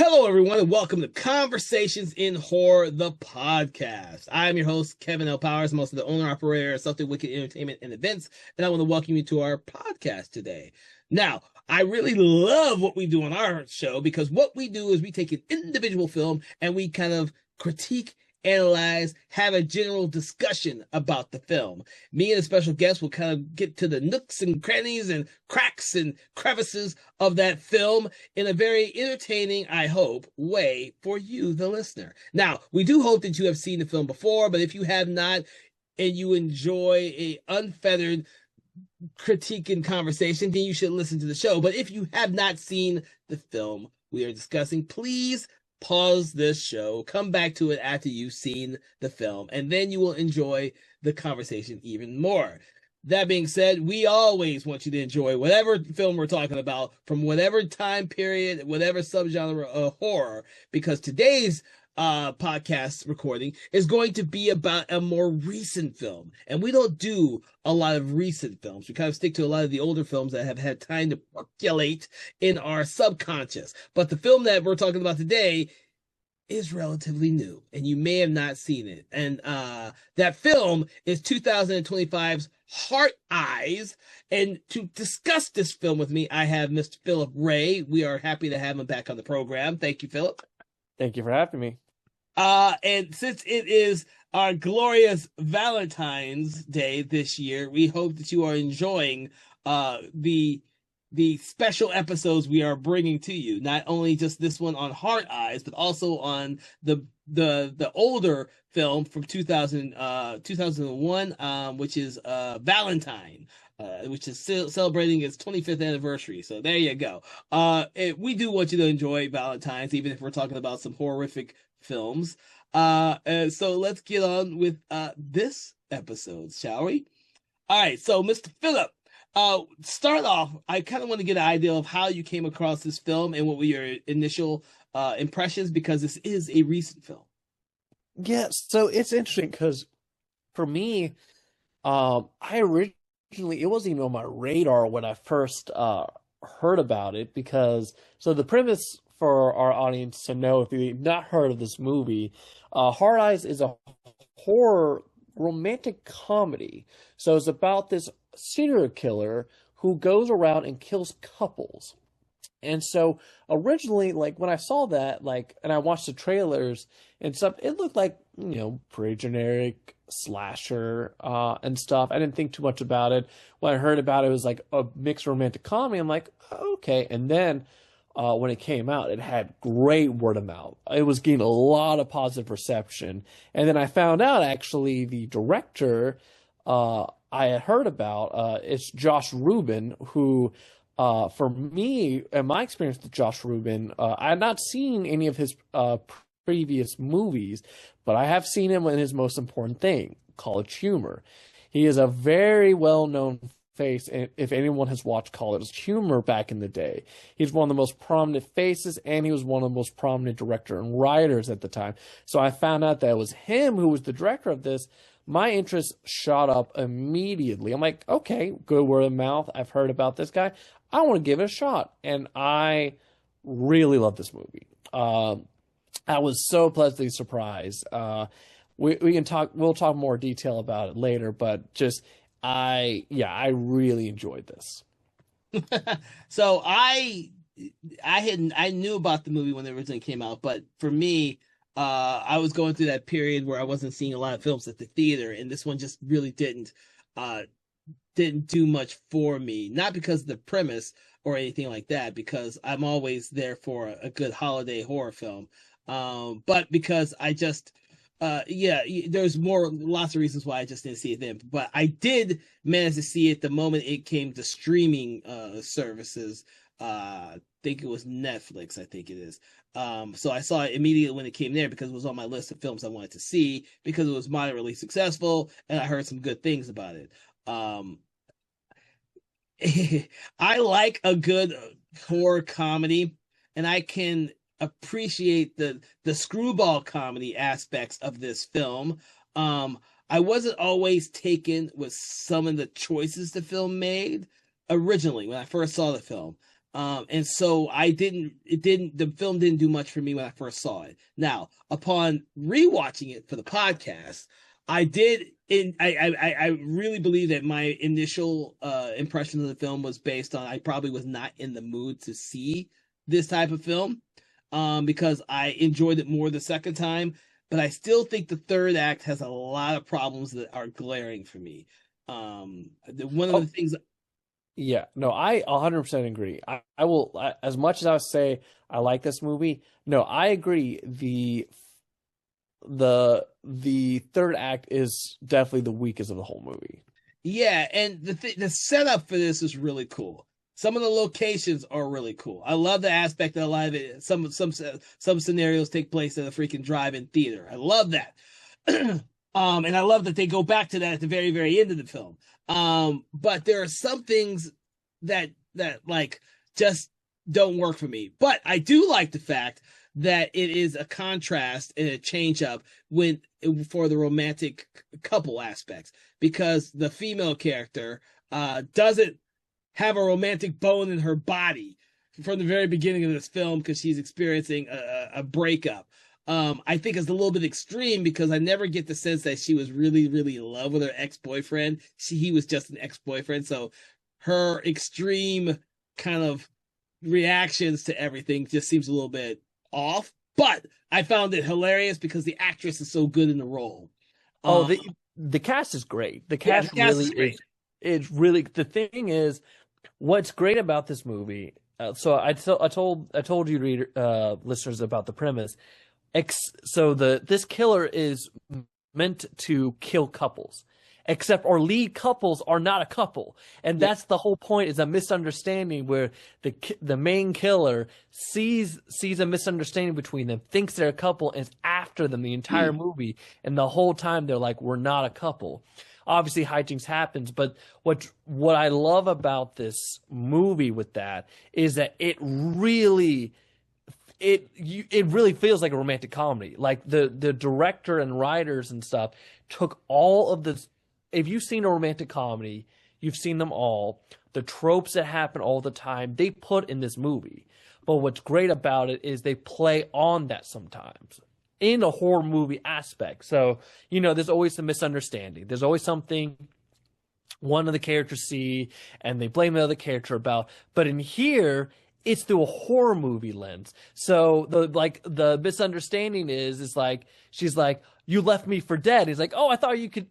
Hello, everyone, and welcome to Conversations in Horror, the podcast. I'm your host, Kevin L. Powers, most of the owner operator of Something Wicked Entertainment and Events, and I want to welcome you to our podcast today. Now, I really love what we do on our show because what we do is we take an individual film and we kind of critique, analyze, have a general discussion about the film. Me and a special guest will kind of get to the nooks and crannies and cracks and crevices of that film in a very entertaining, I hope, way for you, the listener. Now, we do hope that you have seen the film before, but if you have not and you enjoy a unfettered critique and conversation, then you should listen to the show. But if you have not seen the film we are discussing, please pause this show, come back to it after you've seen the film, and then you will enjoy the conversation even more. That being said, we always want you to enjoy whatever film we're talking about from whatever time period, whatever subgenre of horror, because today's podcast recording is going to be about a more recent film. And we don't do a lot of recent films. We kind of stick to a lot of the older films that have had time to percolate in our subconscious. But the film that we're talking about today is relatively new, and you may have not seen it. And that film is 2025's Heart Eyes. And to discuss this film with me, I have Mr. Philip Ray. We are happy to have him back on the program. Thank you, Philip. Thank you for having me. And since it is our glorious Valentine's Day this year, we hope that you are enjoying the special episodes we are bringing to you. Not only just this one on Heart Eyes, but also on the older film from 2001, which is Valentine. Which is celebrating its 25th anniversary. So there you go. We do want you to enjoy Valentine's, even if we're talking about some horrific films. So let's get on with this episode, shall we? All right, so Mr. Phillip, start off, I kind of want to get an idea of how you came across this film and what were your initial impressions, because this is a recent film. Yeah, so it's interesting because for me, it wasn't even on my radar when I first heard about it, because so the premise for our audience to know, if you've not heard of this movie, Heart Eyes is a horror romantic comedy. So it's about this serial killer who goes around and kills couples. And so originally, like when I saw that, and I watched the trailers and stuff, it looked like, pretty generic slasher and stuff. I didn't think too much about it. When I heard about it, it was like a mixed romantic comedy. I'm like, okay. And then when it came out, it had great word of mouth. It was getting a lot of positive reception. And then I found out actually the director I had heard about, it's Josh Rubin, who for me, and my experience with Josh Rubin, I had not seen any of his previous movies, but I have seen him in his most important thing, College Humor. He is a very well-known face, if anyone has watched College Humor back in the day. He's one of the most prominent faces, and he was one of the most prominent director and writers at the time. So I found out that it was him who was the director of this. My interest shot up immediately. I'm like, okay, good word of mouth. I've heard about this guy. I want to give it a shot. And I really love this movie. I was so pleasantly surprised. We'll talk more detail about it later, but I really enjoyed this. So I knew about the movie when it originally came out, but for me, I was going through that period where I wasn't seeing a lot of films at the theater, and this one just really didn't do much for me. Not because of the premise or anything like that, because I'm always there for a good holiday horror film, but because I just there's lots of reasons why I just didn't see it then. But I did manage to see it the moment it came to streaming services. I think it was Netflix, I think it is. So I saw it immediately when it came there because it was on my list of films I wanted to see because it was moderately successful and I heard some good things about it. I like a good horror comedy, and I can appreciate the screwball comedy aspects of this film. I wasn't always taken with some of the choices the film made originally when I first saw the film. And so the film didn't do much for me when I first saw it. Now, upon rewatching it for the podcast, I really believe that my initial impression of the film was based on I probably was not in the mood to see this type of film, because I enjoyed it more the second time. But I still think the third act has a lot of problems that are glaring for me. One of the things. Yeah, no, I 100% agree. I will, as much as I would say I like this movie, no, I agree. The third act is definitely the weakest of the whole movie. Yeah, and the setup for this is really cool. Some of the locations are really cool. I love the aspect that a lot of it. Some scenarios take place at a freaking drive-in theater. I love that. And I love that they go back to that at the very, very end of the film. But there are some things that like just don't work for me. But I do like the fact that it is a contrast and a change up for the romantic couple aspects, because the female character doesn't have a romantic bone in her body from the very beginning of this film, because she's experiencing a breakup. I think it's a little bit extreme, because I never get the sense that she was really, really in love with her ex-boyfriend. He was just an ex-boyfriend. So her extreme kind of reactions to everything just seems a little bit off. But I found it hilarious because the actress is so good in the role. Oh, the cast is great. The cast really is great. It's really, the thing is, what's great about this movie. So I told you listeners about the premise. So this killer is meant to kill couples, except our lead couples are not a couple, and that's the whole point, is a misunderstanding where the main killer sees a misunderstanding between them, thinks they're a couple, and is after them the entire movie, and the whole time they're like, we're not a couple. Obviously, hijinks happens, but what I love about this movie with that is that it really feels like a romantic comedy. Like the director and writers and stuff took all of this. If you've seen a romantic comedy, you've seen them all. The tropes that happen all the time, they put in this movie. But what's great about it is they play on that sometimes in a horror movie aspect. So, there's always some misunderstanding. There's always something one of the characters see and they blame the other character about. But in here, it's through a horror movie lens. So the misunderstanding is like, she's like, you left me for dead. He's like, oh, I thought you could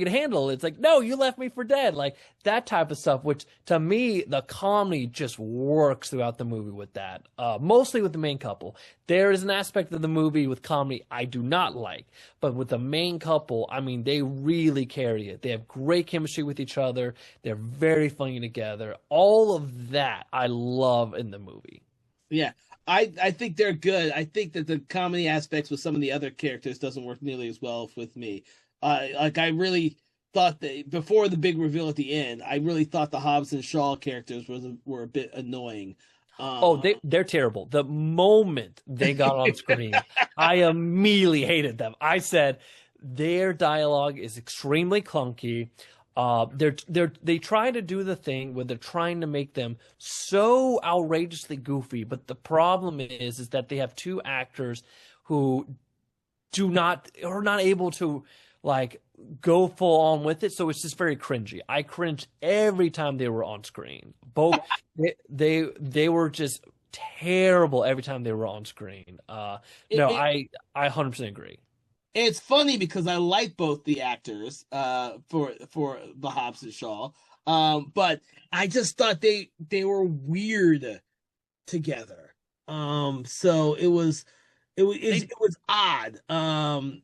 handle it. It's like, no, you left me for dead. Like that type of stuff, which to me, the comedy just works throughout the movie with that. Mostly with the main couple. There is an aspect of the movie with comedy I do not like, but with the main couple, I mean, they really carry it. They have great chemistry with each other. They're very funny together. All of that I love in the movie. Yeah. I think they're good. I think that the comedy aspects with some of the other characters doesn't work nearly as well with me. I really thought that before the big reveal at the end, I really thought the Hobbs and Shaw characters were a bit annoying. They're terrible. The moment they got on screen, I immediately hated them. I said their dialogue is extremely clunky. They try to do the thing where they're trying to make them so outrageously goofy, but the problem is that they have two actors who are not able to like go full on with it, so it's just very cringy. I cringed every time they were on screen. Both they were just terrible every time they were on screen. I 100% agree. It's funny because I like both the actors for the Hobbs and Shaw, but I just thought they were weird together. So it was odd.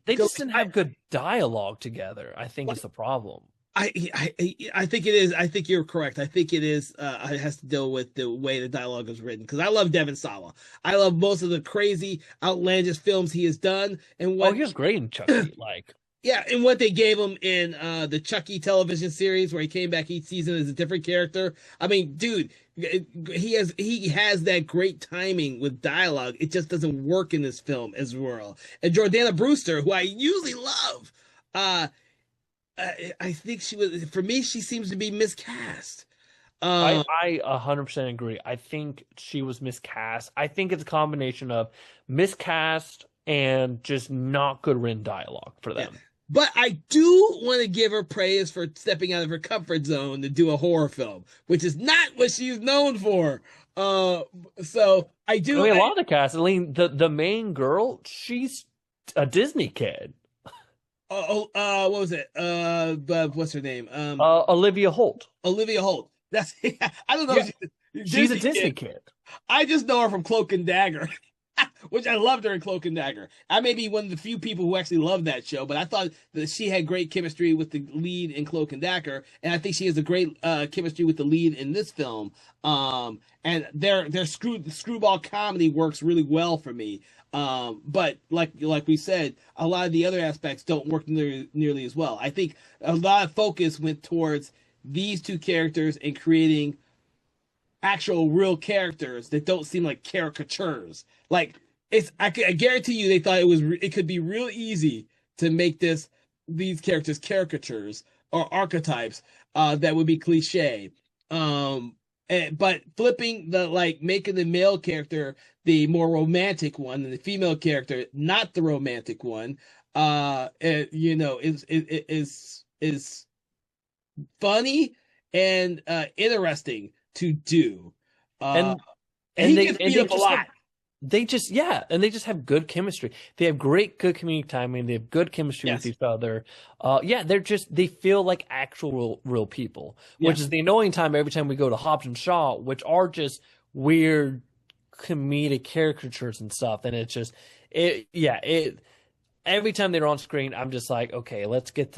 They just didn't have good dialogue together, I think is the problem. I think it is. I think you're correct. I think it is. It has to deal with the way the dialogue is written. Because I love Devon Sawa. I love most of the crazy, outlandish films he has done. And he was great in Chucky. Yeah, and what they gave him in the Chucky television series, where he came back each season as a different character. I mean, dude, he has that great timing with dialogue. It just doesn't work in this film as well. And Jordana Brewster, who I usually love, I think she seems to be miscast. Um, I 100% agree. I think she was miscast. I think it's a combination of miscast and just not good written dialogue for yeah. them. But I do want to give her praise for stepping out of her comfort zone to do a horror film, which is not what she's known for. Uh, so I I do. mean, a lot of the cast, I mean, the main girl, she's a Disney kid. What was it? But what's her name? Olivia Holt. Olivia Holt. That's I don't know. Yeah, If she's a Disney Disney kid. kid. I just know her from Cloak and Dagger, which I loved her in Cloak and Dagger. I may be one of the few people who actually love that show, but I thought that she had great chemistry with the lead in Cloak and Dagger, and I think she has a great chemistry with the lead in this film. And their screwball comedy works really well for me. But like we said, a lot of the other aspects don't work nearly as well. I think a lot of focus went towards these two characters and creating actual real characters that don't seem like caricatures. Like I guarantee you they thought it could be real easy to make these characters caricatures or archetypes that would be cliche. But flipping making the male character the more romantic one and the female character not the romantic one, is funny and interesting to do. Uh, And and he gets beat up a lot. they just and they just have good chemistry. They have good comedic timing. They have good chemistry with Yes. each other. They feel like actual real people, which Yes. is the annoying time every time we go to Hobbs and Shaw, which are just weird comedic caricatures and stuff. And it's just every time they're on screen, I'm just like, okay, let's skip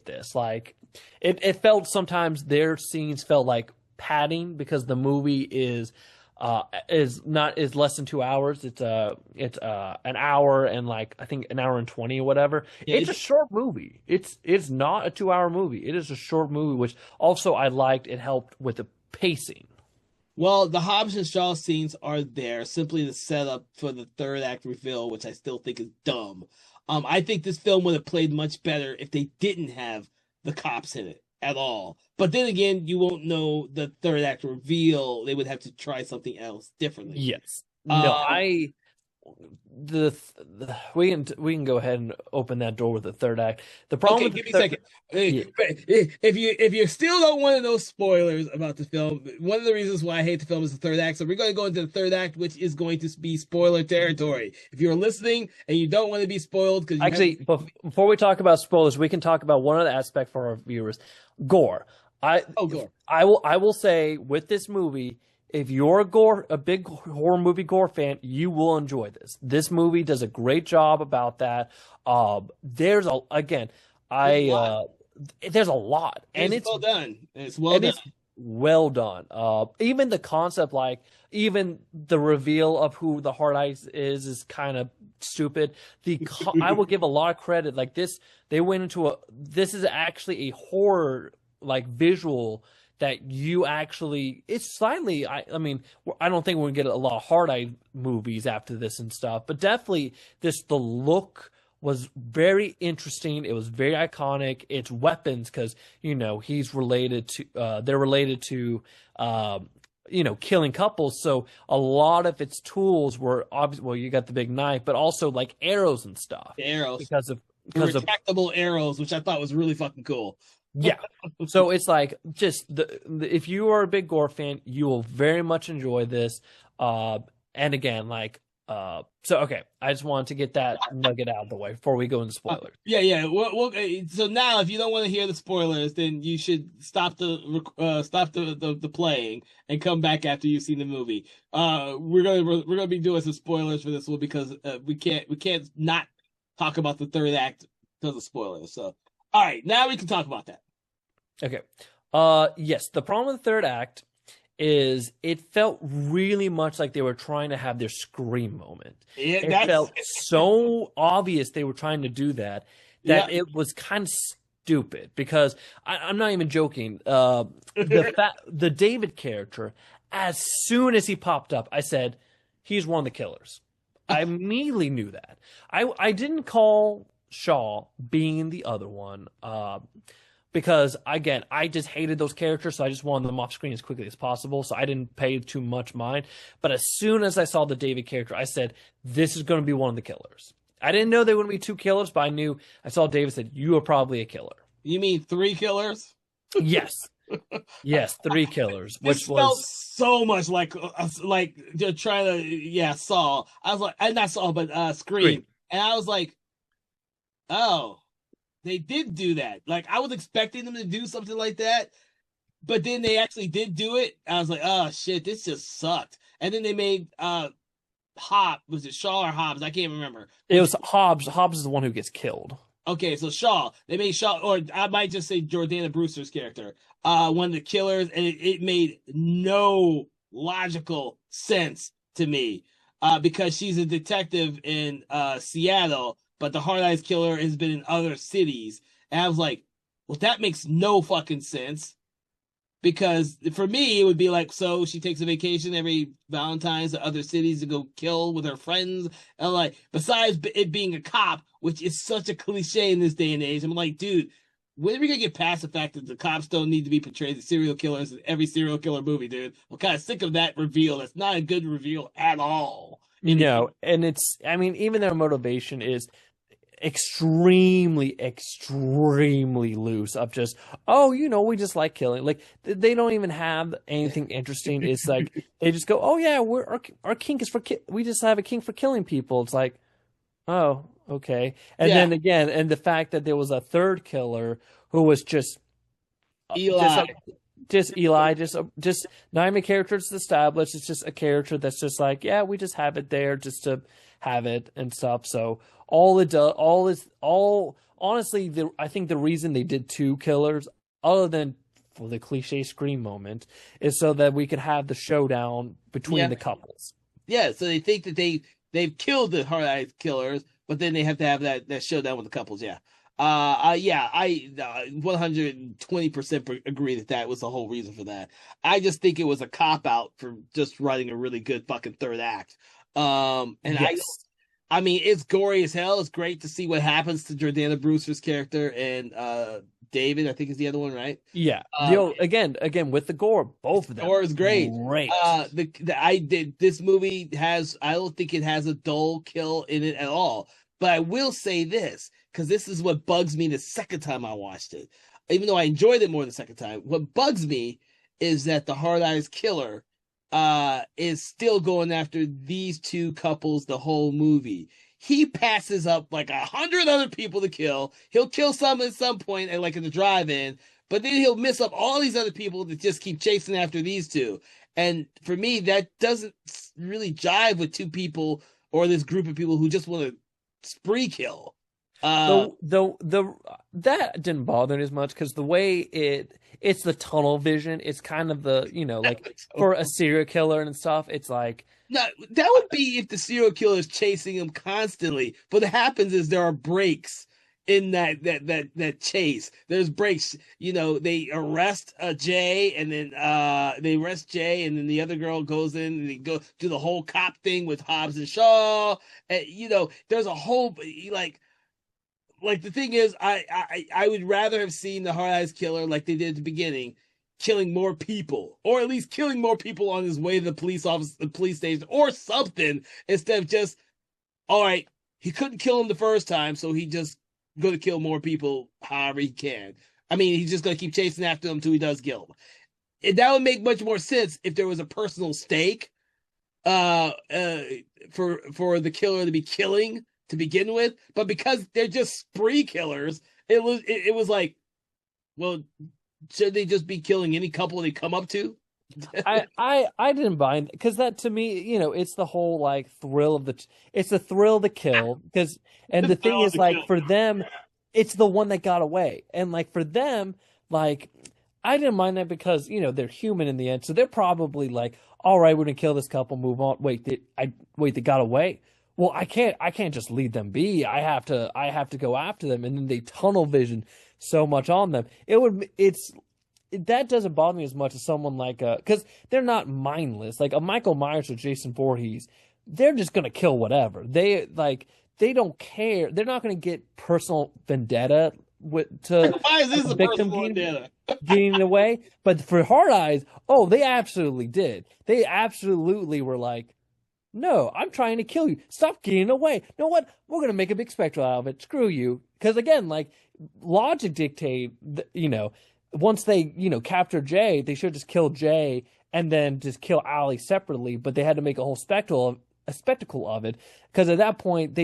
this. Like it felt sometimes their scenes felt like padding because the movie is less than 2 hours. It's an hour and I think an hour and 20 or whatever. Yeah, It's a short movie. It's not a 2 hour movie. It is a short movie, which also I liked. It helped with the pacing. Well, the Hobbs and Shaw scenes are there simply to set up for the third act reveal, which I still think is dumb. I think this film would have played much better if they didn't have the cops in it at all. But then again, you won't know the third act reveal. They would have to try something else differently. Yes. No, Um, we can go ahead and open that door with the third act. The problem Okay, with give the me a third, second. yeah. If you still don't want to know spoilers about the film, one of the reasons why I hate the film is the third act. So we're going to go into the third act, which is going to be spoiler territory. If you're listening and you don't want to be spoiled, because Actually, before we talk about spoilers, we can talk about one other aspect for our viewers: gore. Gore. I will say with this movie, if you're a big horror movie gore fan, you will enjoy this. This movie does a great job about that. There's a again, there's a lot, and it's well done. It's well done. It's well done. Even the concept, even the reveal of who the Hard Eyes is kind of stupid. I will give a lot of credit. Like this, they went into this is actually a horror visual that you actually, it's slightly, I mean, I don't think we're gonna get a lot of Hard Eye movies after this and stuff, but definitely the look was very interesting. It was very iconic. It's weapons because he's related to they're related to killing couples. So a lot of its tools were obvious. Well, you got the big knife, but also arrows and stuff. The arrows. because of retractable arrows, which I thought was really fucking cool. Yeah. So it's just if you are a big gore fan, you will very much enjoy this. And again, so okay, I just wanted to get that nugget out of the way before we go into spoilers. Yeah. So now, if you don't want to hear the spoilers, then you should stop the playing and come back after you've seen the movie. We're gonna be doing some spoilers for this one because we can't not talk about the third act because of spoilers. So, all right, now we can talk about that. Okay. Yes, the problem with the third act is it felt really much like they were trying to have their Scream moment. It felt so obvious they were trying to do that it was kind of stupid because I'm not even joking. The David character, as soon as he popped up, I said, he's one of the killers. I immediately knew that. I didn't call Shaw being the other one because again, I just hated those characters, so I just wanted them off screen as quickly as possible. So I didn't pay too much mind. But as soon as I saw the David character, I said, "This is going to be one of the killers." I didn't know they were going to be two killers, but I knew. I saw David said, "You are probably a killer." You mean 3 killers? Yes, yes, 3 killers, This which felt was so much like they're trying to Saw. I was like, not Saw, but Scream, and I was like, oh, they did do that. Like I was expecting them to do something like that, but then they actually did do it. I was like, oh shit, this just sucked. And then they made was it Shaw or Hobbs? I can't remember. It was Hobbs. Hobbs is the one who gets killed. Okay, so Shaw. They made Shaw, or I might just say Jordana Brewster's character, one of the killers, and it made no logical sense to me, because she's a detective in Seattle, but the Hard Eyes killer has been in other cities, and I was like, well, that makes no fucking sense. Because for me, it would be like, so she takes a vacation every Valentine's to other cities to go kill with her friends. And like, besides it being a cop, which is such a cliche in this day and age, I'm like, dude, when are we gonna get past the fact that the cops don't need to be portrayed as serial killers in every serial killer movie, dude? I'm kind of sick of that reveal. That's not a good reveal at all. No, and it's, I mean, even their motivation is extremely loose of just, oh, we just like killing. Like they don't even have anything interesting. It's like they just go, oh yeah, our kink is we just have a kink for killing people. It's like, oh, okay. And then again, and the fact that there was a third killer who was just Eli. Just Eli, just not even a character that's established. It's just a character that's just like, yeah, we just have it there just to have it and stuff. So honestly, I think the reason they did 2 killers, other than for the cliche Scream moment, is so that we could have the showdown between the couples. Yeah, so they think that they've killed the Hard Eyes killers, but then they have to have that showdown with the couples. Yeah. I 120% agree that was the whole reason for that. I just think it was a cop out for just writing a really good fucking third act. And yes. I mean, it's gory as hell. It's great to see what happens to Jordana Brewster's character and David, I think is the other one, right? Yeah. Again with the gore, both of them. Gore is great. Great. This movie I don't think it has a dull kill in it at all. But I will say this, because this is what bugs me the second time I watched it. Even though I enjoyed it more the second time, what bugs me is that the Hard Eyes killer is still going after these 2 couples the whole movie. He passes up like 100 other people to kill. He'll kill some at some point, and like in the drive-in, but then he'll miss up all these other people that just keep chasing after these 2. And for me, that doesn't really jive with 2 people or this group of people who just want to spree kill. That didn't bother me as much because the way it's the tunnel vision. It's kind of the, like for a serial killer and stuff. It's like, no, that would be if the serial killer is chasing him constantly. But what happens is there are breaks in that chase. There's breaks. They arrest Jay, and then they arrest Jay, and then the other girl goes in and they go do the whole cop thing with Hobbs and Shaw. And there's a whole like the thing is, I would rather have seen the Hard Eyes killer like they did at the beginning, killing more people, or at least killing more people on his way to the police station, or something, instead of just, all right, he couldn't kill him the first time, so he just going to kill more people however he can. I mean, he's just going to keep chasing after him until he does kill him. And that would make much more sense if there was a personal stake for the killer to be killing to begin with, but because they're just spree killers, it was like, well, should they just be killing any couple they come up to? I didn't mind, because that, to me, it's the whole like thrill of it's the thrill of the kill, because, and the thing is, like, for them, it's the one that got away, and like for them, like, I didn't mind that because they're human in the end, so they're probably like, all right, we're gonna kill this couple, move on. Wait, they got away. Well, I can't just leave them be. I have to go after them, and then they tunnel vision so much on them. That doesn't bother me as much as someone like because they're not mindless. Like a Michael Myers or Jason Voorhees, they're just gonna kill whatever. They don't care. They're not gonna get personal vendetta Why is this the a victim personal vendetta? getting away. But for Hard Eyes, oh, they absolutely did. They absolutely were like, no, I'm trying to kill you. Stop getting away. You know what? We're gonna make a big spectacle out of it. Screw you. Because again, like logic dictate, once they capture Jay, they should just kill Jay and then just kill Allie separately. But they had to make a whole spectacle of it because at that point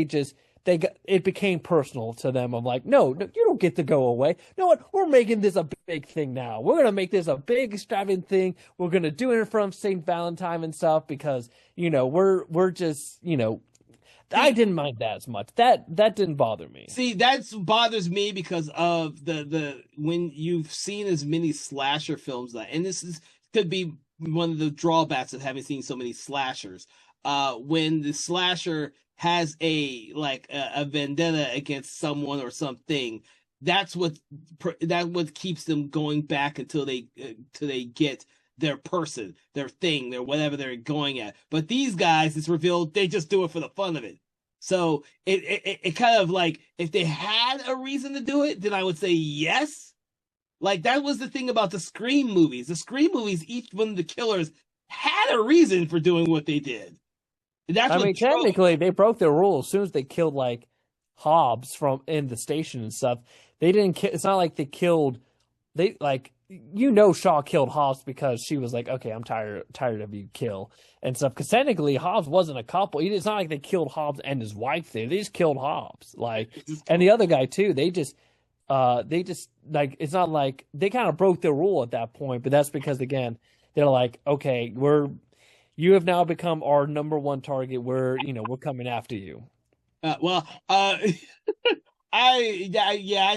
it became personal to them. Of like, no, you don't get to go away. You know what? We're making this a big thing now. We're gonna make this a big extravagant thing. We're gonna do it in front of Saint Valentine and stuff because we're just I didn't mind that as much. That didn't bother me. See, that bothers me because of the when you've seen as many slasher films and could be one of the drawbacks of having seen so many slashers. When the slasher has a vendetta against someone or something, that's what keeps them going back until they get their person, their thing, their whatever they're going at. But these guys, it's revealed they just do it for the fun of it. So it kind of like, if they had a reason to do it, then I would say yes. Like that was the thing about the Scream movies. The Scream movies, each one of the killers had a reason for doing what they did. Technically, they broke their rule as soon as they killed like Hobbs from in the station and stuff. They didn't. It's not like they killed. They like Shaw killed Hobbs because she was like, okay, I'm tired of you, kill and stuff. Because technically, Hobbs wasn't a couple. It's not like they killed Hobbs and his wife there. They just killed Hobbs, and the other guy too. They just like, it's not like they kind of broke their rule at that point. But that's because again, they're like, okay, you have now become our number one target. We're coming after you. I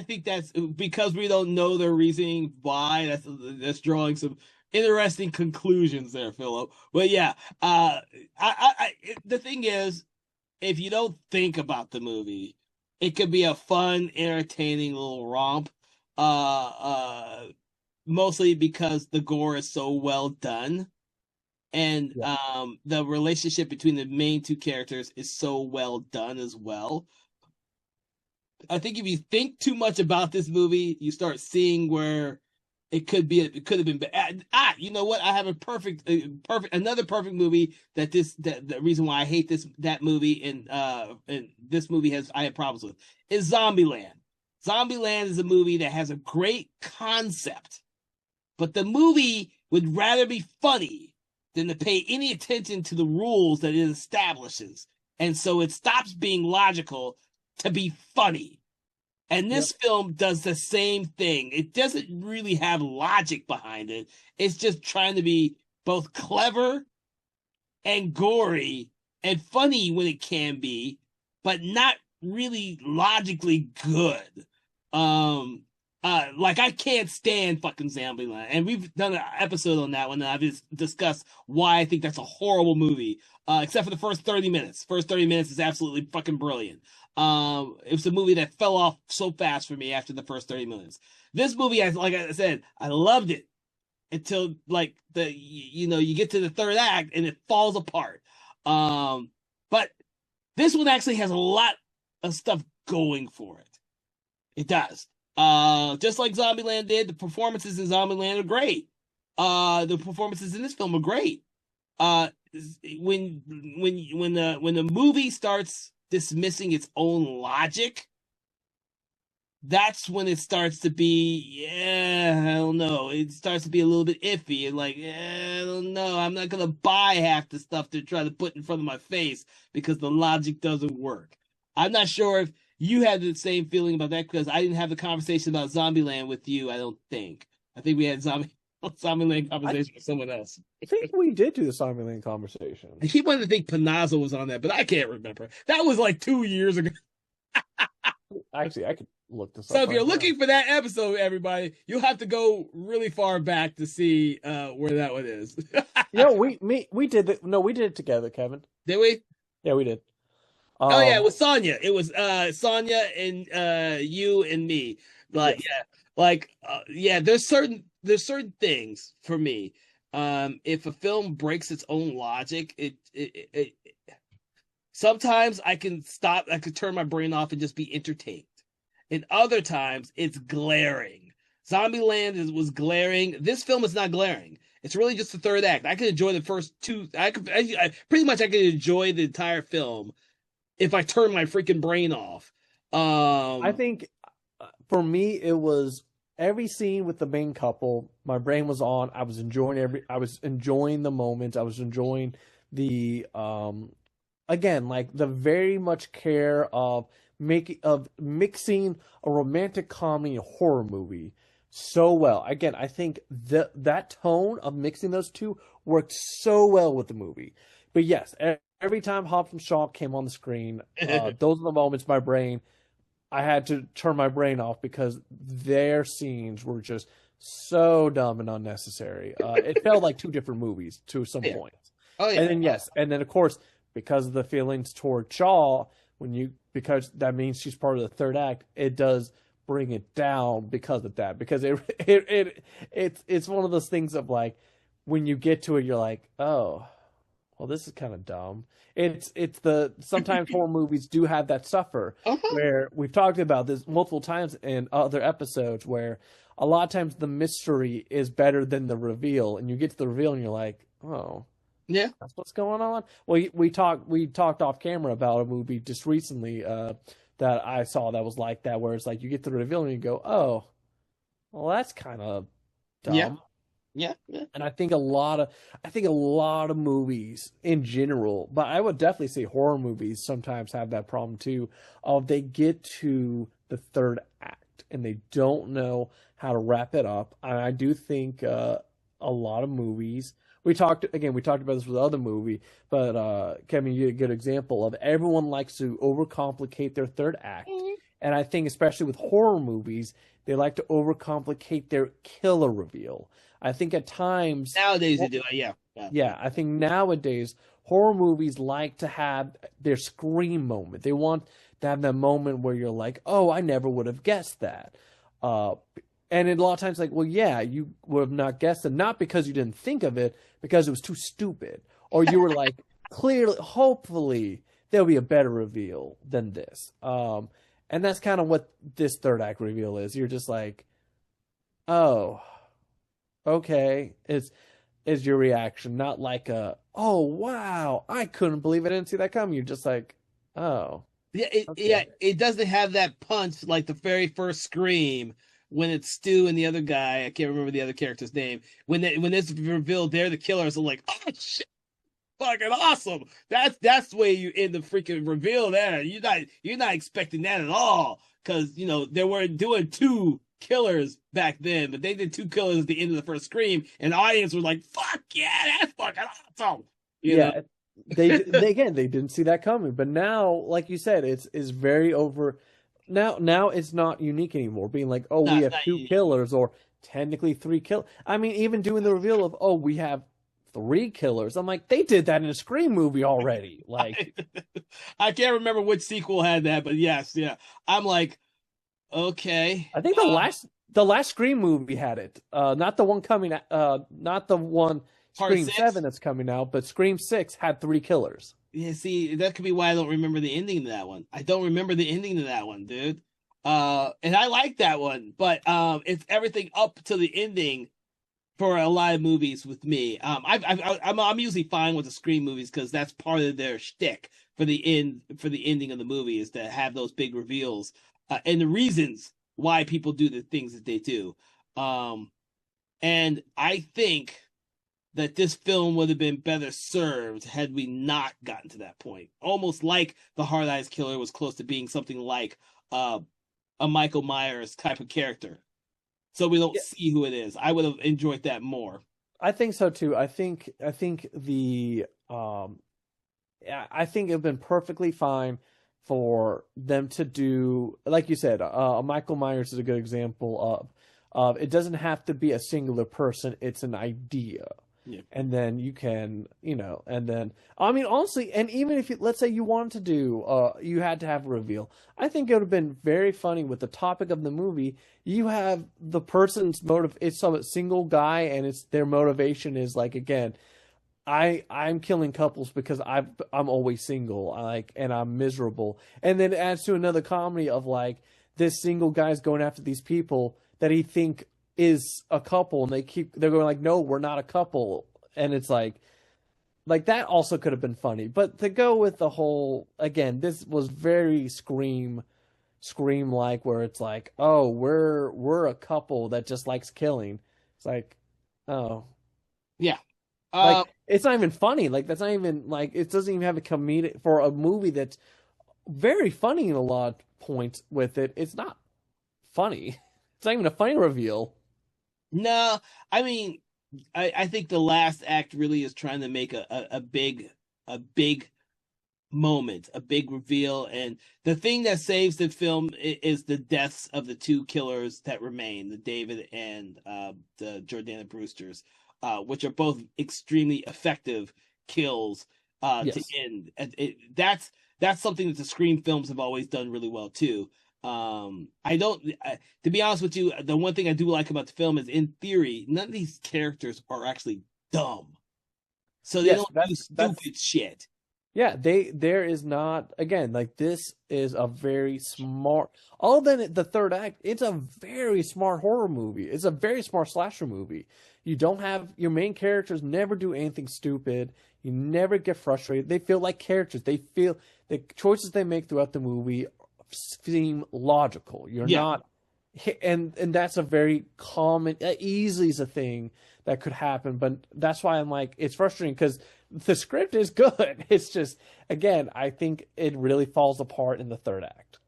think that's because we don't know their reasoning why. That's drawing some interesting conclusions there, Philip. But yeah, the thing is, if you don't think about the movie, it could be a fun, entertaining little romp. Mostly because the gore is so well done. And the relationship between the main two characters is so well done as well. I think if you think too much about this movie, you start seeing where it could have been bad. You know what? I have another perfect movie the reason why I hate that movie and this movie I have problems with is Zombieland. Zombieland is a movie that has a great concept, but the movie would rather be funny than to pay any attention to the rules that it establishes. And so it stops being logical to be funny. And this film does the same thing. It doesn't really have logic behind it. It's just trying to be both clever and gory and funny when it can be, but not really logically good. Like I can't stand fucking Zombieland, and we've done an episode on that one, and I've just discussed why I think that's a horrible movie. Except for the first 30 minutes. First 30 minutes is absolutely fucking brilliant. It was a movie that fell off so fast for me after the first 30 minutes. This movie, like I said, I loved it until like you get to the third act and it falls apart. But this one actually has a lot of stuff going for it. It does. Just like Zombieland did, the performances in Zombieland are great. The performances in this film are great. When the movie starts dismissing its own logic, that's when it starts to be, I don't know. It starts to be a little bit iffy and like, I don't know. I'm not gonna buy half the stuff they're trying to put in front of my face because the logic doesn't work. I'm not sure if you had the same feeling about that because I didn't have the conversation about Zombieland with you. I don't think. I think we had Zombieland conversation with someone else. I think we did do the Zombieland conversation. I keep wanting to think Panazzo was on that, but I can't remember. That was like 2 years ago. Actually, I could look this up. So if you're looking for that episode, everybody, you'll have to go really far back to see where that one is. we did it. No, we did it together, Kevin. Did we? Yeah, we did. Oh yeah, it was Sonya. It was Sonya and you and me. There's certain things for me. If a film breaks its own logic, it sometimes I can turn my brain off and just be entertained. and other times it's glaring. Was glaring. This film is not glaring. It's really just the third act. I could enjoy the first two. I could enjoy the entire film if I turn my freaking brain off. I think for me, it was every scene with the main couple. My brain was on. I was enjoying the moment. I was enjoying the again, like the very much care of mixing a romantic comedy and horror movie so well. Again, I think that tone of mixing those two worked so well with the movie. But yes, every time Hobbs and Shaw came on the screen, those are the moments I had to turn my brain off because their scenes were just so dumb and unnecessary. It felt like two different movies to some points. Oh yeah. And then of course, because of the feelings toward Shaw, because that means she's part of the third act, it does bring it down because of that. Because it's one of those things of like when you get to it, you're like, oh, well, this is kind of dumb. Sometimes horror movies do have that suffer where we've talked about this multiple times in other episodes where a lot of times the mystery is better than the reveal, and you get to the reveal and you're like, oh, yeah, that's what's going on. Well, we talked off camera about a movie just recently that I saw that was like that, where it's like you get to the reveal and you go, oh, well, that's kind of dumb. Yeah. And I think a lot of movies in general, but I would definitely say horror movies sometimes have that problem too, of they get to the third act and they don't know how to wrap it up. And I do think a lot of movies, we talked about this with other movie, but Kevin, you get a good example of everyone likes to overcomplicate their third act. And I think especially with horror movies, they like to overcomplicate their killer reveal. I think at times nowadays they do it, yeah. Yeah, I think nowadays horror movies like to have their scream moment. They want to have that moment where you're like, "Oh, I never would have guessed that." And a lot of times, like, well, yeah, you would have not guessed it, not because you didn't think of it, because it was too stupid, or you were like, clearly, hopefully, there'll be a better reveal than this. And that's kind of what this third act reveal is. You're just like, oh, okay, is your reaction, not like oh wow, I couldn't believe I didn't see that coming. You're just like, oh. Yeah, it doesn't have that punch like the very first Scream when it's Stu and the other guy. I can't remember the other character's name. When it's revealed they're the killers, I'm like, oh shit, fucking awesome. That's the way you end the freaking reveal there. You're not expecting that at all. Because they weren't doing two killers back then, but they did two killers at the end of the first Scream, and the audience was like, "Fuck yeah, that's fucking awesome!" You know? they didn't see that coming, but now, like you said, it's very over. Now it's not unique anymore. Being like, "Oh, we have two killers," or technically three killers. I mean, even doing the reveal of, "Oh, we have three killers." I'm like, they did that in a Scream movie already. Like, I can't remember which sequel had that, but yes, yeah. I'm like, okay. I think the last Scream movie had it. Not the one coming. Not the one Scream 7 that's coming out, but Scream 6 had three killers. Yeah, see, that could be why I don't remember the ending to that one. I don't remember the ending to that one, dude. And I like that one, but it's everything up to the ending for a lot of movies with me. I'm usually fine with the Scream movies because that's part of their shtick for the ending of the movie is to have those big reveals and the reasons why people do the things that they do. And I think that this film would have been better served had we not gotten to that point. Almost like the Hard Eyes Killer was close to being something like a Michael Myers type of character. So we don't see who it is. I would have enjoyed that more. I think so too. I think the I think it'd been perfectly fine for them to do, like you said, Michael Myers is a good example of it doesn't have to be a singular person, it's an idea. Yeah. And then you can, and then, I mean, honestly, and even if let's say you wanted to do, you had to have a reveal, I think it would have been very funny with the topic of the movie. You have the person's motive, it's some single guy, and it's their motivation is like, again, I'm killing couples because I'm always single, and I'm miserable. And then it adds to another comedy of like, this single guy's going after these people that he think is a couple, and they're going like, no, we're not a couple, and it's like that also could have been funny, but to go with the whole, again, this was very Scream like, where it's like, oh, we're a couple that just likes killing. It's like, oh, Yeah. like it's not even funny. Like that's not even like it doesn't even have a comedic for a movie that's very funny in a lot of points with it. It's not funny. It's not even a funny reveal. No, I mean, I think the last act really is trying to make a big moment, a big reveal, and the thing that saves the film is the deaths of the two killers that remain, the David and the Jordana Brewsters, which are both extremely effective kills Yes. to end. That's something that the Scream films have always done really well too. To be honest with you, the one thing I do like about the film is, in theory, none of these characters are actually dumb, so they Yes, don't do that's stupid shit. yeah, there is not, again, like this is a very smart, other than the third act, it's a very smart horror movie. It's a very smart slasher movie. You don't have your main characters never do anything stupid. You never get frustrated. They feel like characters. They feel the choices they make throughout the movie seem logical. You're Yeah. not, and that's a very common, easily is a thing that could happen. But that's why I'm like, it's frustrating because the script is good. It's just, again, I think it really falls apart in the third act.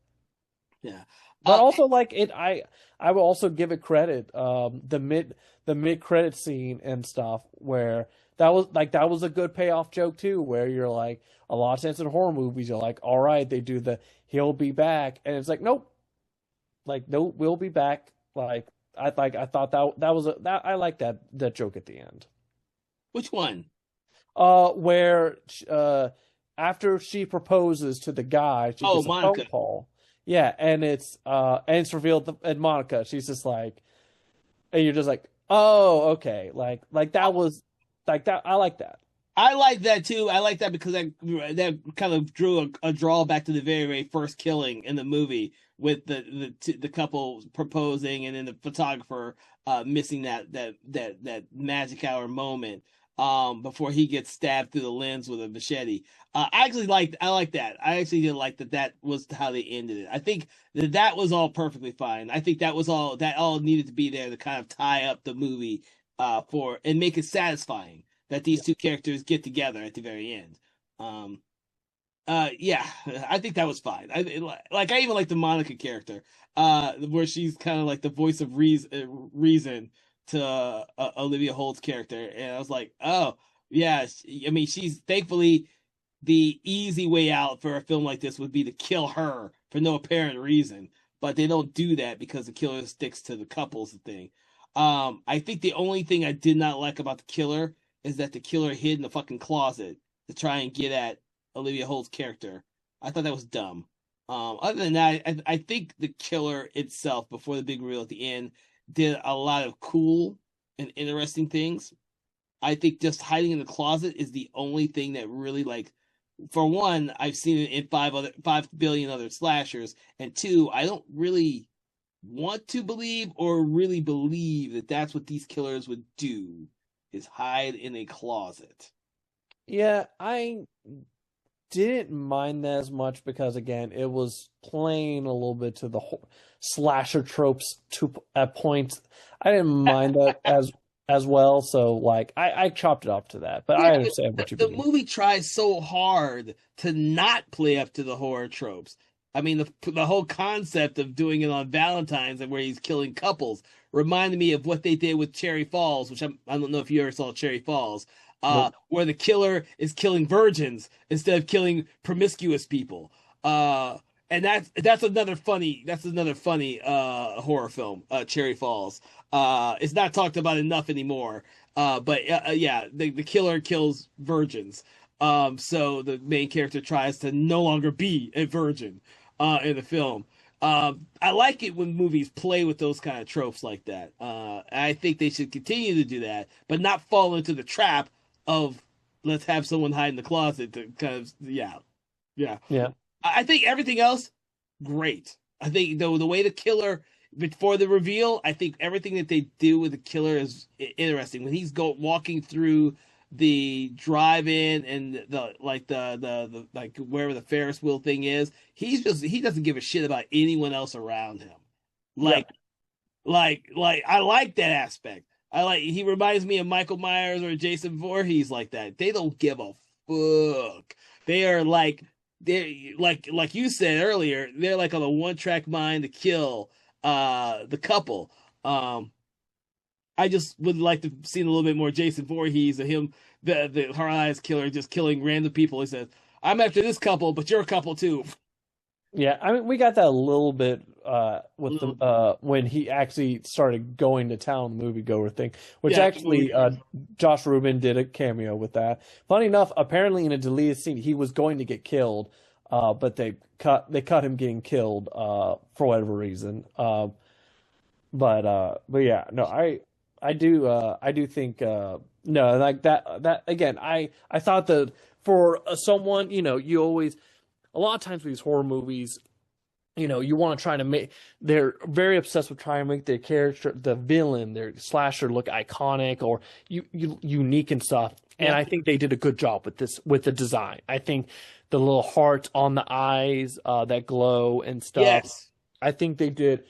Yeah. But also, like it, I will also give it credit. The mid credit scene and stuff where that was a good payoff joke too. Where you're like, a lot of times in horror movies, you're like, all right, they do the he'll be back, and it's like, nope, like no, we'll be back. I thought that was that I like that joke at the end. Which one? Where after she proposes to the guy, she Oh, gets a phone Monica. call. Yeah, and it's revealed and Monica, she's just like, and you're just like, oh, okay, like that was like that. I like that. I like that too. I like that because that kind of drew a drawback to the very first killing in the movie, with the couple proposing and then the photographer missing that magic hour moment before he gets stabbed through the lens with a machete. I like that. I actually did like that was how they ended it. I think that was all perfectly fine. I think that all needed to be there to kind of tie up the movie for and make it satisfying that these two characters get together at the very end. Yeah, I think that was fine. I even like the Monica character, where she's kind of like the voice of reason to Olivia Holt's character, and I was like, oh yeah. I mean, she's thankfully the easy way out for a film like this would be to kill her for no apparent reason, but they don't do that because the killer sticks to the couples thing. I think the only thing I did not like about the killer is that the killer hid in the fucking closet to try and get at Olivia Holt's character. I thought that was dumb. Other than that, I think the killer itself, before the big reveal at the end, did a lot of cool and interesting things. I think just hiding in the closet is the only thing that really, like, for one, I've seen it in 5 billion other slashers, and two, I don't really want to believe or really believe that that's what these killers would do, is hide in a closet. Yeah, I didn't mind that as much because, again, it was playing a little bit to the whole slasher tropes to at points. I didn't mind that as well, so like I chopped it up to that, but I understand what you The mean. movie tries so hard to not play up to the horror tropes. I mean, the whole concept of doing it on Valentine's and where he's killing couples reminded me of what they did with Cherry Falls, which I don't know if you ever saw Cherry Falls, Nope. where the killer is killing virgins instead of killing promiscuous people. And that's another funny horror film, Cherry Falls. It's not talked about enough anymore. But yeah, the killer kills virgins. So the main character tries to no longer be a virgin in the film. I like it when movies play with those kind of tropes like that. I think they should continue to do that, but not fall into the trap of let's have someone hide in the closet to kind of, yeah. Yeah. I think everything else, great. I think the way the killer before the reveal, I think everything that they do with the killer is interesting. When he's walking through the drive-in and the like wherever the Ferris wheel thing is, he doesn't give a shit about anyone else around him. Yeah. Like I like that aspect. He reminds me of Michael Myers or Jason Voorhees like that. They don't give a fuck. They are like you said earlier, they're like on a one-track mind to kill the couple. I just would like to see a little bit more Jason Voorhees of him, the Hard Eyes killer, just killing random people. He says, "I'm after this couple, but you're a couple too." Yeah, I mean, we got that a little bit with the when he actually started going to town, the moviegoer thing, which Yeah, actually Josh Rubin did a cameo with that. Funny enough, apparently in a deleted scene, he was going to get killed, but they cut him getting killed for whatever reason. But yeah, no, I do think no, like that again. I thought that for someone, you always a lot of times with these horror movies, you want to try to make, they're very obsessed with trying to make their character, the villain, their slasher look iconic or unique and stuff. And I think they did a good job with this, with the design. I think the little hearts on the eyes that glow and stuff. Yes. I think they did.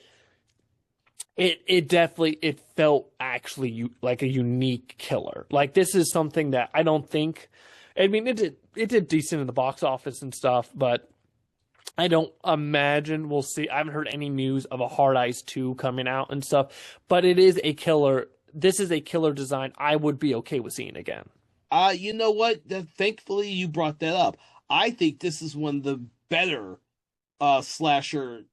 It definitely, it felt actually like a unique killer. Like this is something that I don't think, I mean, it did decent in the box office and stuff, but I don't imagine we'll see. I haven't heard any news of a Hard Eyes 2 coming out and stuff, but it is a killer. This is a killer design I would be okay with seeing again. You know what? Thankfully, you brought that up. I think this is one of the better slasher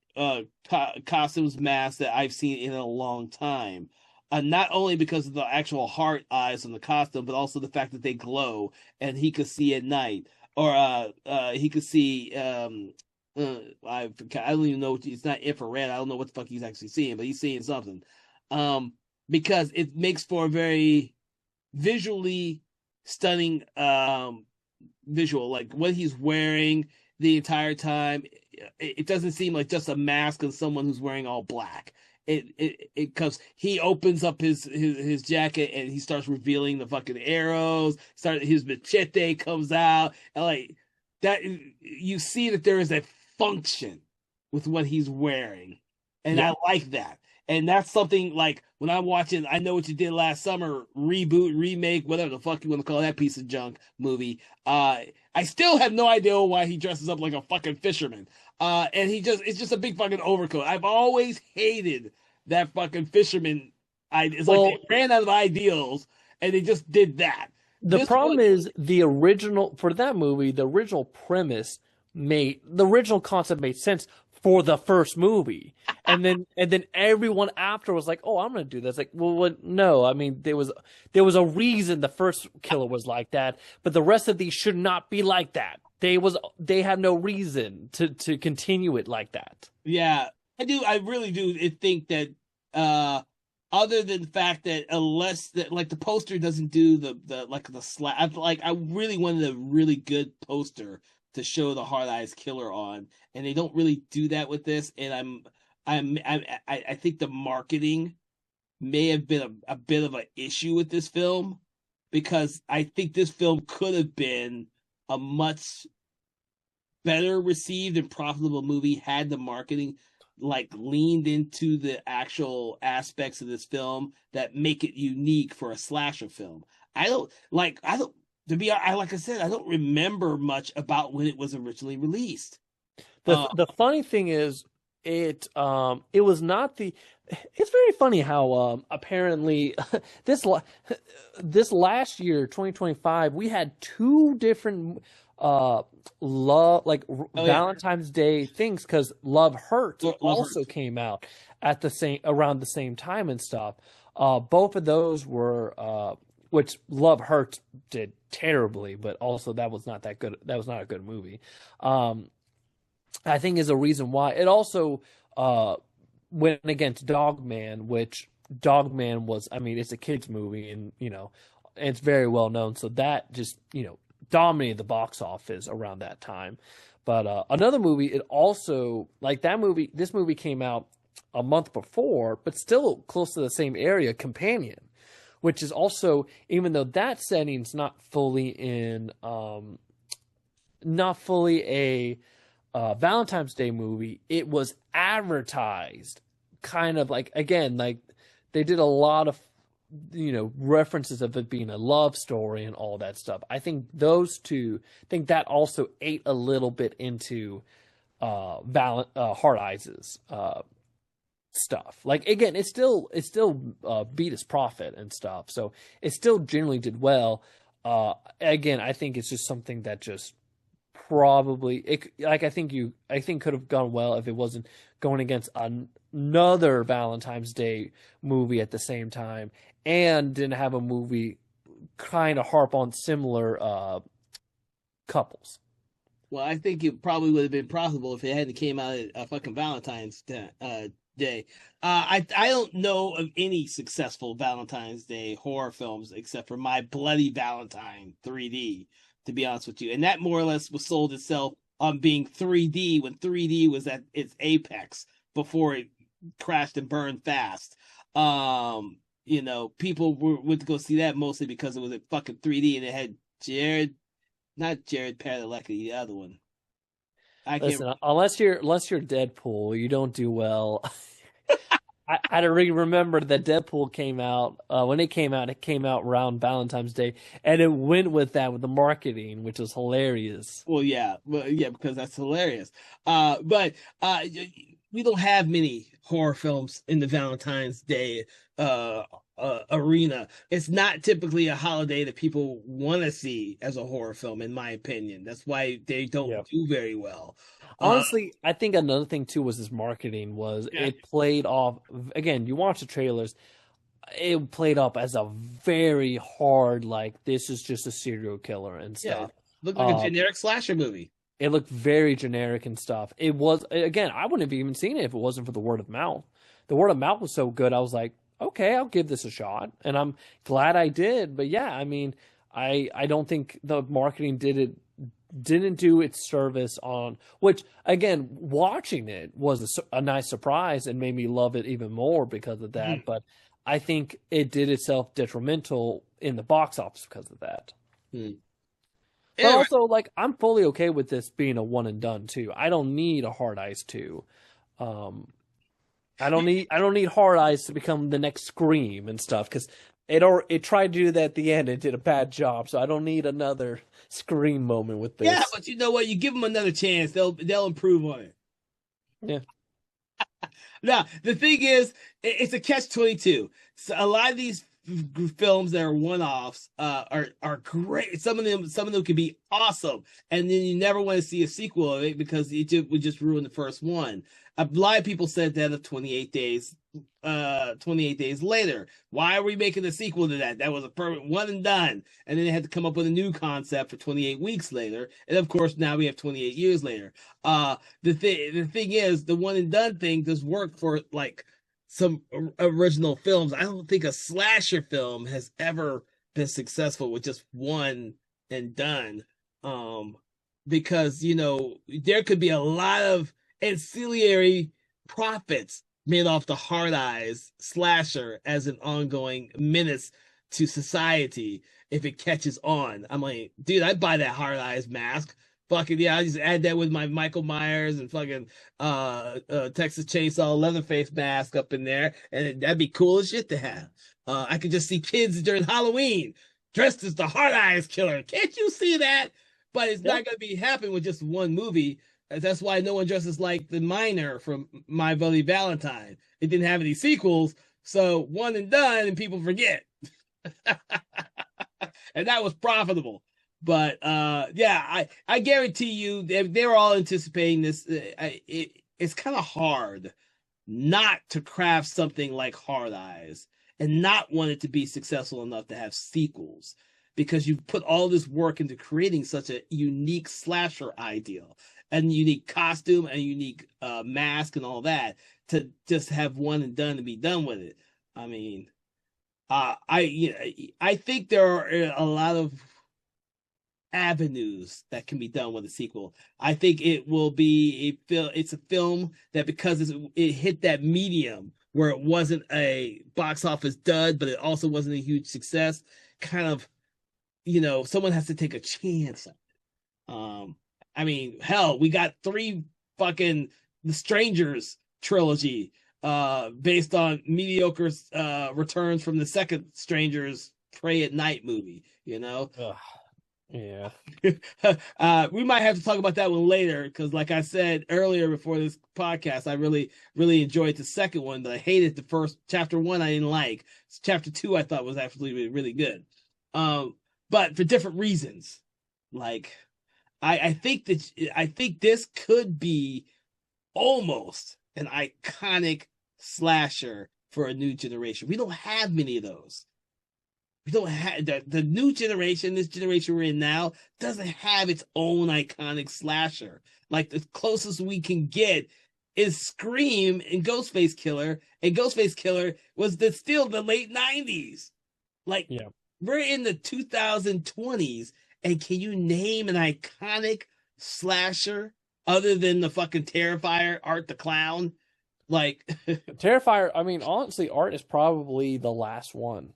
costumes masks that I've seen in a long time. Not only because of the actual heart eyes on the costume, but also the fact that they glow and he could see at night, or he could see. I don't even know. It's not infrared. I don't know what the fuck he's actually seeing, but he's seeing something. Because it makes for a very visually stunning visual, like what he's wearing the entire time. It doesn't seem like just a mask on someone who's wearing all black. It because he opens up his jacket and he starts revealing the fucking arrows. His machete comes out, and like that, you see that there is a function with what he's wearing, and I like that. And that's something like when I'm watching I Know What You Did Last Summer, reboot, remake, whatever the fuck you want to call that piece of junk movie. I still have no idea why he dresses up like a fucking fisherman. And it's just a big fucking overcoat. I've always hated that fucking fisherman. It's like they ran out of ideals and they just did that. The problem is the original, for that movie, the original premise the original concept made sense for the first movie. And then everyone after was like, "Oh, I'm going to do this." Like, well, no. I mean, there was a reason the first killer was like that, but the rest of these should not be like that. They have no reason to continue it like that. Yeah, I really do think that other than the fact that unless that like the poster doesn't do the slap, I really wanted a really good poster to show the Hard Eyes killer on, and they don't really do that with this. And I think the marketing may have been a bit of an issue with this film, because I think this film could have been a much better received and profitable movie had the marketing like leaned into the actual aspects of this film that make it unique for a slasher film. Like I said, I don't remember much about when it was originally released. The funny thing is, it was not the. It's very funny how apparently this last year, 2025, we had two different Valentine's Day things, because Love Hurts also came out at around the same time and stuff. Both of those were which Love Hurts did terribly, but also that was not that good. That was not a good movie. I think is a reason why it also went against Dogman, which Dogman was, I mean, it's a kids movie, and it's very well known. So that just dominated the box office around that time. But another movie, it also like that movie. This movie came out a month before, but still close to the same area. Companion, which is also, even though that setting's not fully a Valentine's Day movie, it was advertised kind of like, again, like they did a lot of references of it being a love story and all that stuff. I think that also ate a little bit into Hard Eyes' stuff. Like, again, it still beat its profit and stuff, so it still generally did well. Again, I think it's just something that just probably I think could have gone well if it wasn't going against another Valentine's Day movie at the same time, and didn't have a movie kind of harp on similar couples. Well, I think it probably would have been profitable if it hadn't came out at fucking Valentine's Day. I don't know of any successful Valentine's Day horror films except for My Bloody Valentine 3D, to be honest with you. And that more or less was sold itself on being 3D when 3D was at its apex before it crashed and burned fast. People went to go see that mostly because it was a fucking 3D and it had not Jared Padalecki, the other one. Listen, unless you're Deadpool, you don't do well. I remember that Deadpool came out. When it came out around Valentine's Day, and it went with the marketing, which was hilarious. Well, yeah, because that's hilarious. But we don't have many horror films in the Valentine's Day arena. It's not typically a holiday that people want to see as a horror film, in my opinion. That's why they don't do very well. Honestly, I think another thing too was this marketing it played off. Again, you watch the trailers, it played up as a very hard, like, this is just a serial killer and stuff. Yeah, looked like a generic slasher movie. It looked very generic and stuff. It was, again, I wouldn't have even seen it if it wasn't for the word of mouth. The word of mouth was so good, I was like, okay, I'll give this a shot, and I'm glad I did. But yeah, I mean, I don't think the marketing didn't do its service on, which, again, watching it was a nice surprise and made me love it even more because of that. But I think it did itself detrimental in the box office because of that. But also, like, I'm fully okay with this being a one and done too. I don't need a Hard Eyes 2. I don't need Hard Eyes to become the next Scream and stuff, because it tried to do that at the end and did a bad job. So I don't need another Scream moment with this. Yeah, but you know what? You give them another chance, they'll improve on it. Yeah. Now, the thing is, it's a catch-22. So a lot of these films that are one-offs are great. Some of them could be awesome, and then you never want to see a sequel of it because it would just ruin the first one. A lot of people said that of 28 Days Later. Why are we making a sequel to that? That was a perfect one and done, and then they had to come up with a new concept for 28 Weeks Later, and of course now we have 28 Years Later. The thing is, the one and done thing does work for like some original films. I don't think a slasher film has ever been successful with just one and done, because there could be a lot of ancillary profits made off the Hard Eyes slasher as an ongoing menace to society if it catches on. I'm like, dude, I'd buy that Hard Eyes mask. Fucking yeah, I just add that with my Michael Myers and fucking Texas Chainsaw Leatherface mask up in there, and that'd be cool as shit to have. I could just see kids during Halloween dressed as the Hard Eyes killer. Can't you see that? But it's not gonna be happening with just one movie. That's why no one dresses like the miner from My Bloody Valentine. It didn't have any sequels, so one and done, and people forget. And that was profitable. But yeah, I guarantee you they were all anticipating this. It's kind of hard not to craft something like Hard Eyes and not want it to be successful enough to have sequels, because you put all this work into creating such a unique slasher ideal and unique costume and unique mask and all that, to just have one and done and be done with it. I mean, I think there are a lot of avenues that can be done with a sequel. I think it will be it's a film that, because it hit that medium where it wasn't a box office dud, but it also wasn't a huge success, kind of, someone has to take a chance. I mean, hell, we got 3 fucking The Strangers trilogy based on mediocre returns from the second Strangers Prey at Night movie, Ugh. Yeah. We might have to talk about that one later, because like I said earlier before this podcast, I really, really enjoyed the second one, but I hated the first. Chapter 1 I didn't like. Chapter 2 I thought was actually really, really good. But for different reasons. Like, I think this could be almost an iconic slasher for a new generation. We don't have many of those. We don't have the new generation. This generation we're in now doesn't have its own iconic slasher. Like, the closest we can get is Scream and Ghostface Killer, and Ghostface Killer was still the late 90s. Like, yeah. We're in the 2020s, and can you name an iconic slasher other than the fucking Terrifier, Art the Clown? Like, Terrifier, I mean, honestly, Art is probably the last one.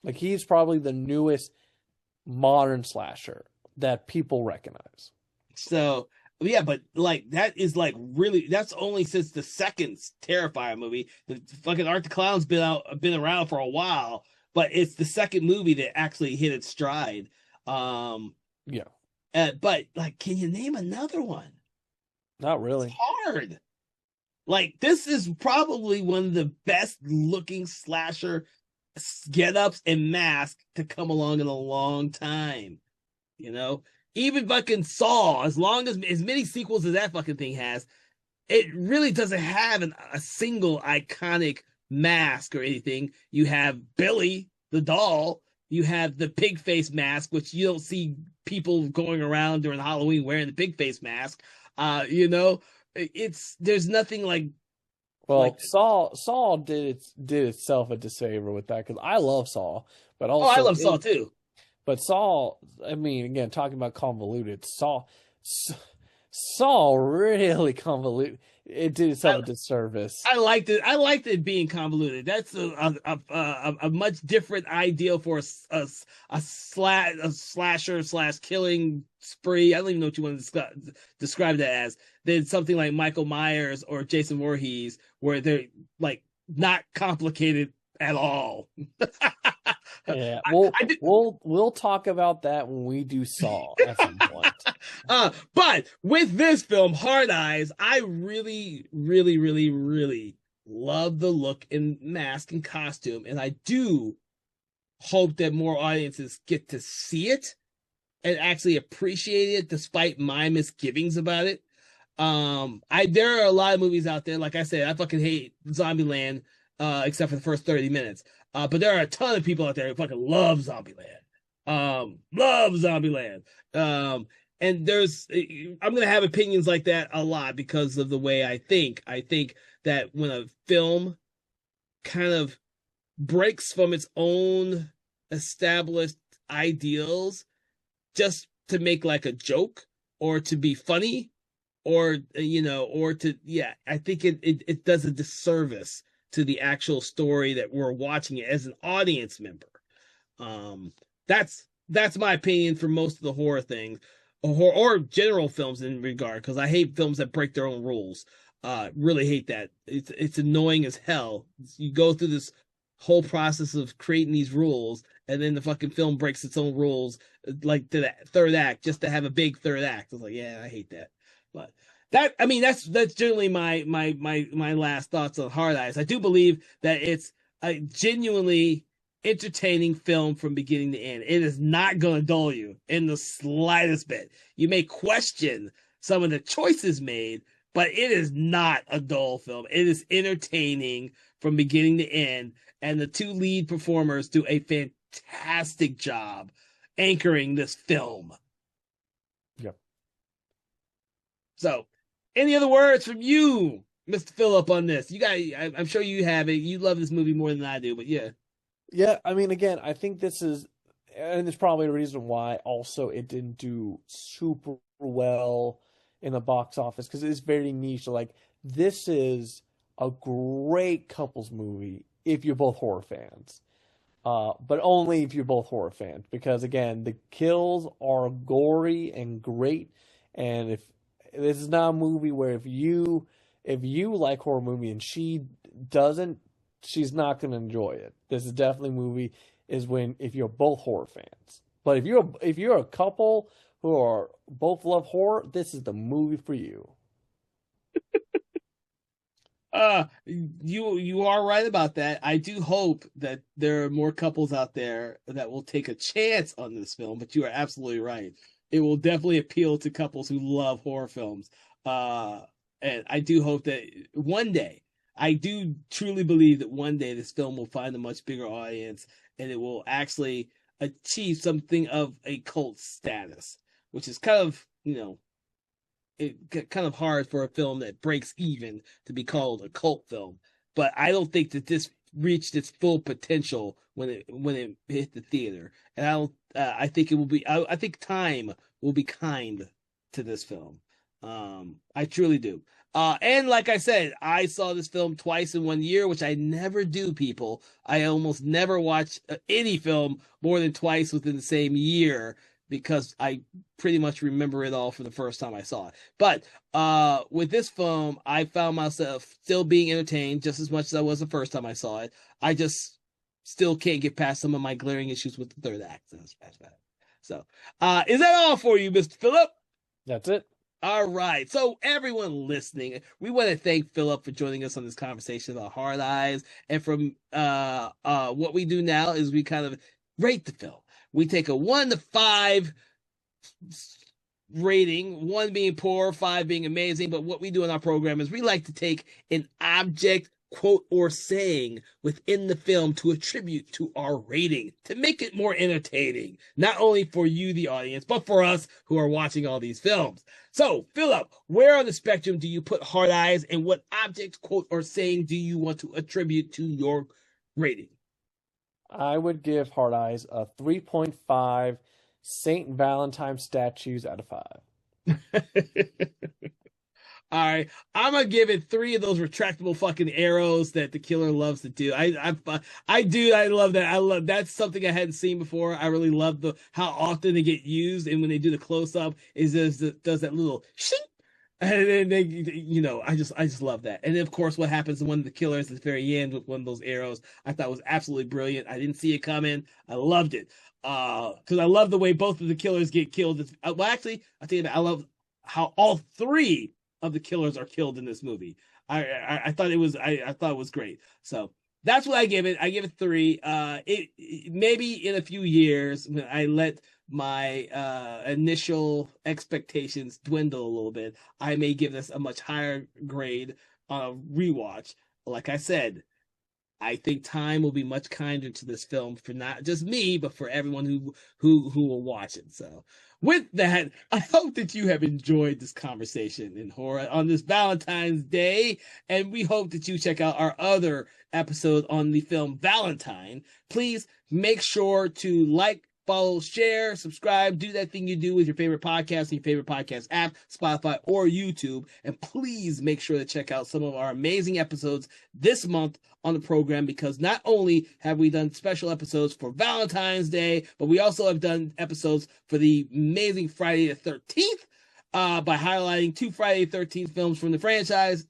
Like, he's probably the newest modern slasher that people recognize. So, yeah, but like, that is like really, that's only since the second Terrifier movie. The fucking Art the Clown's been around for a while, but it's the second movie that actually hit its stride. Yeah. But like, can you name another one? Not really. It's hard. Like, this is probably one of the best looking slasher get-ups and masks to come along in a long time. Even fucking Saw, as many sequels as that fucking thing has, it really doesn't have a single iconic mask or anything. You have Billy the doll, you have the pig face mask, which you don't see people going around during Halloween wearing the pig face mask. There's nothing like. Well, Saw did itself a disfavor with that, because I love Saw, but also I love Saw too. But Saw, I mean, again, talking about convoluted, Saw really convoluted. It did itself a disservice. I liked it. I liked it being convoluted. That's a much different ideal for a slasher / killing spree. I don't even know what you want to describe that as. Than something like Michael Myers or Jason Voorhees, where they're like not complicated at all. Yeah, we'll talk about that when we do Saw at some point. But with this film, Hard Eyes, I really, really, really, really love the look and mask and costume, and I do hope that more audiences get to see it and actually appreciate it, despite my misgivings about it. There are a lot of movies out there. Like I said, I fucking hate Zombieland, except for the first 30 minutes. But there are a ton of people out there who fucking love Zombieland. And I'm gonna have opinions like that a lot because of the way I think. I think that when a film kind of breaks from its own established ideals just to make like a joke or to be funny, or I think it does a disservice to the actual story that we're watching it as an audience member. That's my opinion for most of the horror things, or general films in regard, because I hate films that break their own rules. Really hate that. It's annoying as hell. You go through this whole process of creating these rules, and then the fucking film breaks its own rules, like to that third act, just to have a big third act. I was like, yeah, I hate that. But that's generally my last thoughts on Hard Eyes. I do believe that it's a genuinely entertaining film from beginning to end. It is not going to dull you in the slightest bit. You may question some of the choices made, but it is not a dull film. It is entertaining from beginning to end, and the two lead performers do a fantastic job anchoring this film. Yep. So, any other words from you, Mr. Phillip, on this? I'm sure you have it. You love this movie more than I do, but yeah. Yeah, I mean, again, I think this is and there's probably a reason why also it didn't do super well in the box office because it's very niche. Like, this is a great couples movie if you're both horror fans. But only if you're both horror fans, because again, the kills are gory and great. And if this is not a movie where if you like horror movie and she doesn't, she's not gonna enjoy it. This is definitely a movie is when if you're both horror fans. But if you're a couple who are both love horror, this is the movie for you. You are right about that. I do hope that there are more couples out there that will take a chance on this film, but you are absolutely right. It will definitely appeal to couples who love horror films. And I do hope that one day, I do truly believe that one day this film will find a much bigger audience and it will actually achieve something of a cult status, which is kind of, kind of hard for a film that breaks even to be called a cult film. But I don't think that this reached its full potential when it hit the theater, and I think it will be. I think time will be kind to this film. I truly do. And like I said, I saw this film twice in 1 year, which I never do, people. I almost never watch any film more than twice within the same year because I pretty much remember it all from the first time I saw it. But with this film, I found myself still being entertained just as much as I was the first time I saw it. I just still can't get past some of my glaring issues with the third act. So, is that all for you, Mr. Phillip? That's it. All right. So everyone listening, we want to thank Phillip for joining us on this conversation about Hard Eyes. And from what we do now is we kind of rate the film. We take a 1 to 5 rating, 1 being poor, 5 being amazing. But what we do in our program is we like to take an object, quote, or saying within the film to attribute to our rating, to make it more entertaining, not only for you, the audience, but for us who are watching all these films. So, Phillip, where on the spectrum do you put Hard Eyes, and what object, quote, or saying do you want to attribute to your rating? I would give Hard Eyes a 3.5 Saint Valentine statues out of 5. All right, I'm gonna give it 3 of those retractable fucking arrows that the killer loves to do. I love that. I love that's something I hadn't seen before. I really love how often they get used, and when they do the close up, does that little shink, and then they, I just love that. And then, of course, what happens to one of the killers at the very end with one of those arrows, I thought was absolutely brilliant. I didn't see it coming. I loved it because I love the way both of the killers get killed. Well, actually, I love how all 3 of the killers are killed in this movie. I thought it was great. So that's what I give it. I give it 3. It maybe in a few years when I let my initial expectations dwindle a little bit, I may give this a much higher grade on a rewatch. Like I said, I think time will be much kinder to this film for not just me, but for everyone who will watch it. So with that, I hope that you have enjoyed this conversation in horror on this Valentine's Day, and we hope that you check out our other episode on the film Valentine. Please make sure to like, follow, share, subscribe, do that thing you do with your favorite podcast and your favorite podcast app, Spotify or YouTube. And please make sure to check out some of our amazing episodes this month on the program, because not only have we done special episodes for Valentine's Day, but we also have done episodes for the amazing Friday the 13th by highlighting 2 Friday the 13th films from the franchise.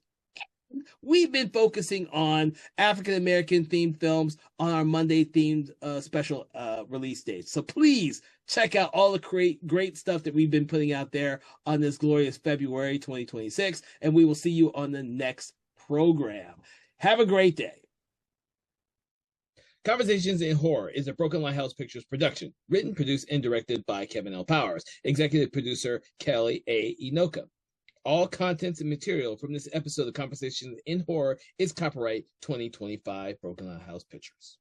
We've been focusing on African-American themed films on our Monday themed special release dates. So please check out all the great stuff that we've been putting out there on this glorious February 2026. And we will see you on the next program. Have a great day. Conversations in Horror is a Broken Lighthouse Pictures production. Written, produced, and directed by Kevin L. Powers. Executive producer Kelly A. Inoka. All contents and material from this episode of Conversations in Horror is copyright 2025 Broken Lighthouse Pictures.